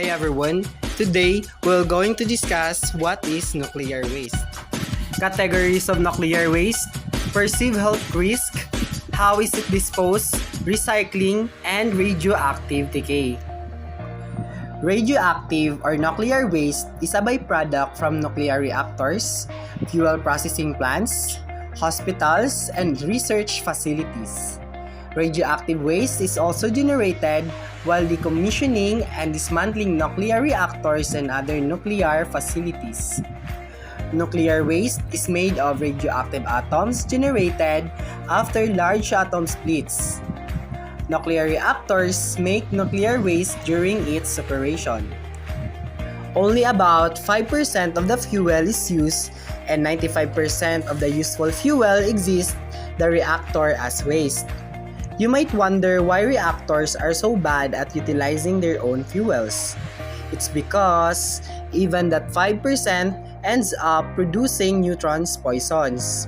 Hi everyone. Today, we're going to discuss what is nuclear waste. Categories of nuclear waste, perceived health risk, how is it disposed, recycling, and radioactive decay. Radioactive or nuclear waste is a byproduct from nuclear reactors, fuel processing plants, hospitals, and research facilities. Radioactive waste is also generated while decommissioning and dismantling nuclear reactors and other nuclear facilities. Nuclear waste is made of radioactive atoms generated after large atom splits. Nuclear reactors make nuclear waste during its operation. Only about 5% of the fuel is used and 95% of the useful fuel exits the reactor as waste. You might wonder why reactors are so bad at utilizing their own fuels. It's because even that 5% ends up producing neutron poisons.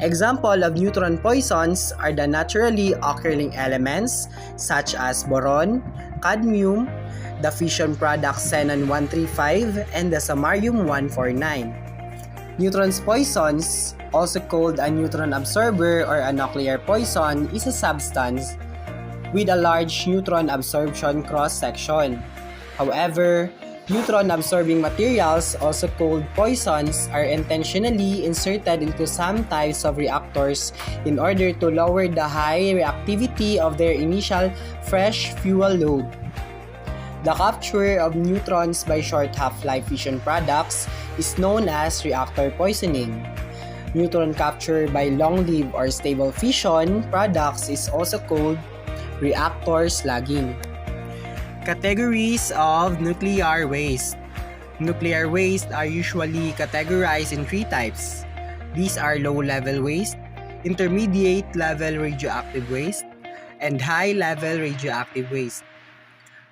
Example of neutron poisons are the naturally occurring elements such as boron, cadmium, the fission product xenon-135, and the samarium-149. Neutron poisons, also called a neutron absorber or a nuclear poison, is a substance with a large neutron absorption cross-section. However, neutron-absorbing materials, also called poisons, are intentionally inserted into some types of reactors in order to lower the high reactivity of their initial fresh fuel load. The capture of neutrons by short half-life fission products is known as reactor poisoning. Neutron capture by long-lived or stable fission products is also called reactor slugging. Categories of nuclear waste. Nuclear waste are usually categorized in three types. These are low-level waste, intermediate-level radioactive waste, and high-level radioactive waste.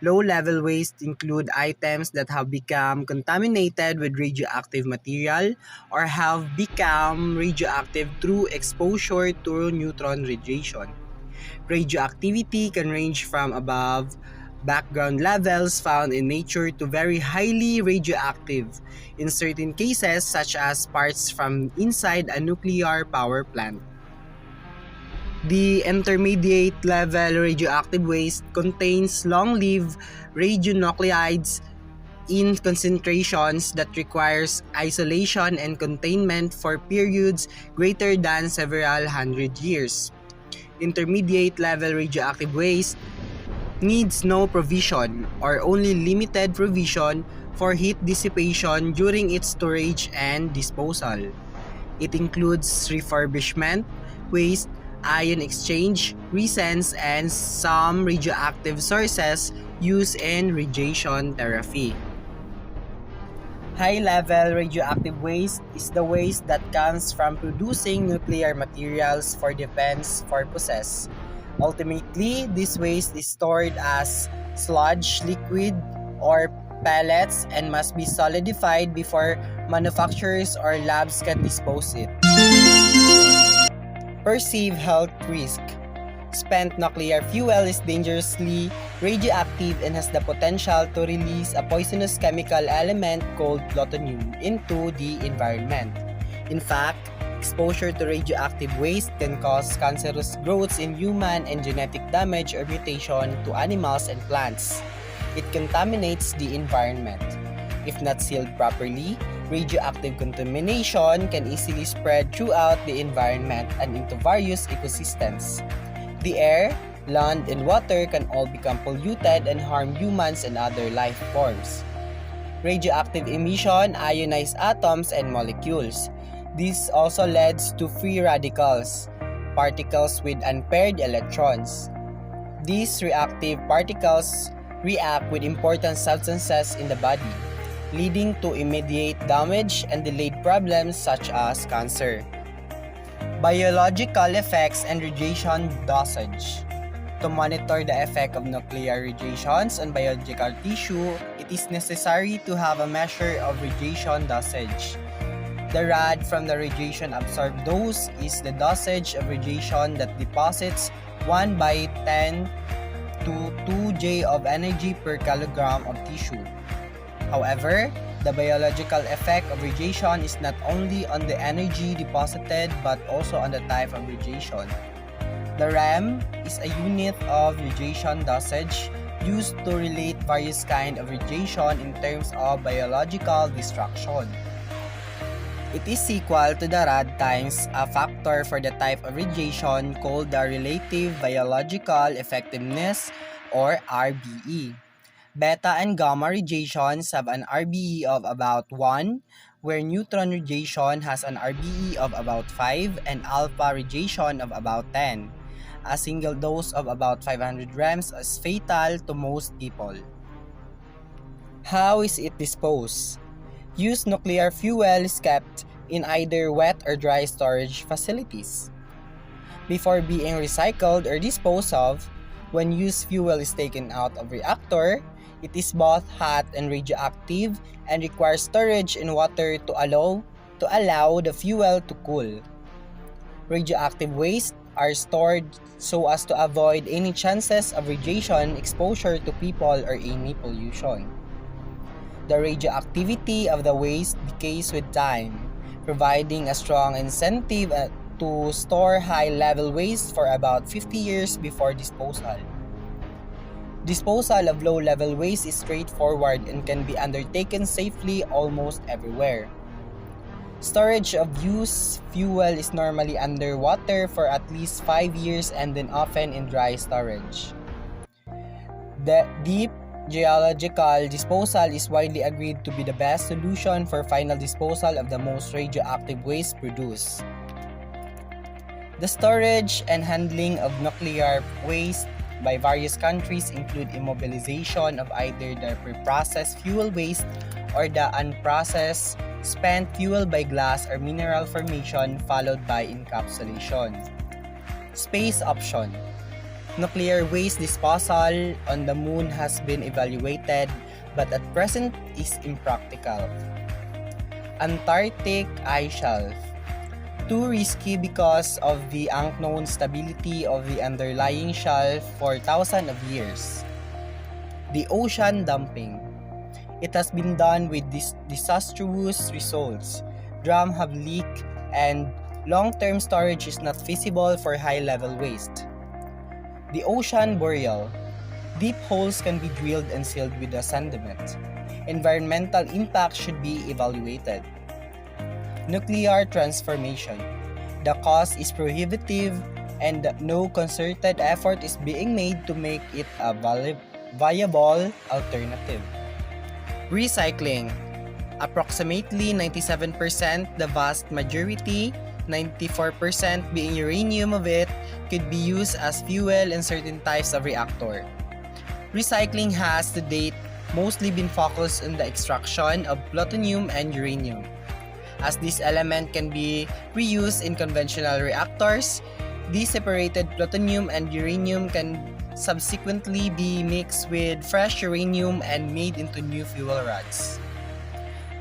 Low-level waste include items that have become contaminated with radioactive material or have become radioactive through exposure to neutron radiation. Radioactivity can range from above background levels found in nature to very highly radioactive in certain cases, such as parts from inside a nuclear power plant. The intermediate level radioactive waste contains long-lived radionuclides in concentrations that requires isolation and containment for periods greater than several hundred years. Intermediate level radioactive waste needs no provision or only limited provision for heat dissipation during its storage and disposal. It includes refurbishment, waste, ion exchange, resins, and some radioactive sources used in radiation therapy. High-level radioactive waste is the waste that comes from producing nuclear materials for defense purposes. Ultimately, this waste is stored as sludge, liquid, or pellets and must be solidified before manufacturers or labs can dispose it. Perceived health risk. Spent nuclear fuel is dangerously radioactive and has the potential to release a poisonous chemical element called plutonium into the environment. In fact, exposure to radioactive waste can cause cancerous growths in human and genetic damage or mutation to animals and plants. It contaminates the environment. If not sealed properly, radioactive contamination can easily spread throughout the environment and into various ecosystems. The air, land, and water can all become polluted and harm humans and other life forms. Radioactive emission ionize atoms and molecules. This also leads to free radicals, particles with unpaired electrons. These reactive particles react with important substances in the body, leading to immediate damage and delayed problems such as cancer. Biological effects and radiation dosage. To monitor the effect of nuclear radiations on biological tissue, it is necessary to have a measure of radiation dosage. The rad from the radiation absorbed dose is the dosage of radiation that deposits 1 by 10 to 2 J of energy per kilogram of tissue. However, the biological effect of radiation is not only on the energy deposited but also on the type of radiation. The RAM is a unit of radiation dosage used to relate various kinds of radiation in terms of biological destruction. It is equal to the rad times a factor for the type of radiation called the relative biological effectiveness or RBE. Beta and gamma radiations have an RBE of about 1, where neutron radiation has an RBE of about 5 and alpha radiation of about 10. A single dose of about 500 grams is fatal to most people. How is it disposed? Used nuclear fuel is kept in either wet or dry storage facilities. Before being recycled or disposed of, when used fuel is taken out of reactor, it is both hot and radioactive and requires storage in water to allow the fuel to cool. Radioactive waste are stored so as to avoid any chances of radiation exposure to people or any pollution. The radioactivity of the waste decays with time, providing a strong incentive to store high-level waste for about 50 years before disposal. Disposal of low-level waste is straightforward and can be undertaken safely almost everywhere. Storage of used fuel is normally underwater for at least 5 years and then often in dry storage. The deep geological disposal is widely agreed to be the best solution for final disposal of the most radioactive waste produced. The storage and handling of nuclear waste by various countries include immobilization of either the preprocessed fuel waste or the unprocessed spent fuel by glass or mineral formation followed by encapsulation. Space option. Nuclear waste disposal on the moon has been evaluated but at present is impractical. Antarctic ice shelf. Too risky because of the unknown stability of the underlying shelf for thousands of years. The ocean dumping. It has been done with disastrous results. Drums have leaked and long-term storage is not feasible for high-level waste. The ocean burial. Deep holes can be drilled and sealed with a sediment. Environmental impact should be evaluated. Nuclear transformation. The cost is prohibitive and no concerted effort is being made to make it a viable alternative. Recycling. Approximately 97%, the vast majority, 94% being uranium of it, could be used as fuel in certain types of reactor. Recycling has to date mostly been focused on the extraction of plutonium and uranium. As this element can be reused in conventional reactors, these separated plutonium and uranium can subsequently be mixed with fresh uranium and made into new fuel rods.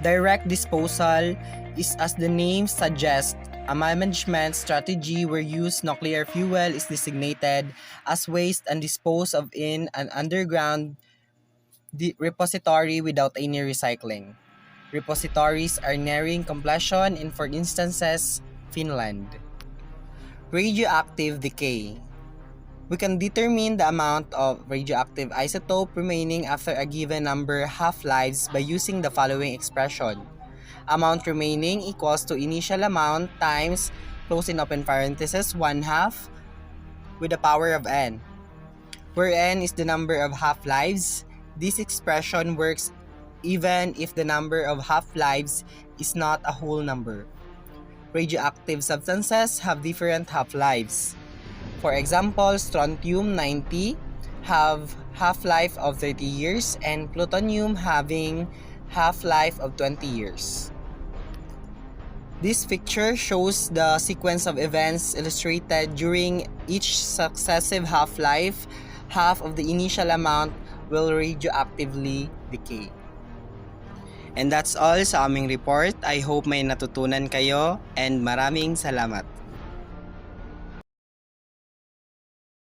Direct disposal is, as the name suggests, a management strategy where used nuclear fuel is designated as waste and disposed of in an underground repository without any recycling. Repositories are nearing completion in, for instances, Finland. Radioactive decay. We can determine the amount of radioactive isotope remaining after a given number half-lives by using the following expression. Amount remaining equals to initial amount times, close in open parenthesis, 1/2 with the power of n, where n is the number of half-lives. This expression works even if the number of half-lives is not a whole number. Radioactive substances have different half-lives. For example, strontium-90 have half-life of 30 years and plutonium having half-life of 20 years. This picture shows the sequence of events illustrated during each successive half-life. Half of the initial amount will radioactively decay. And that's all sa aming report. I hope may natutunan kayo and maraming salamat.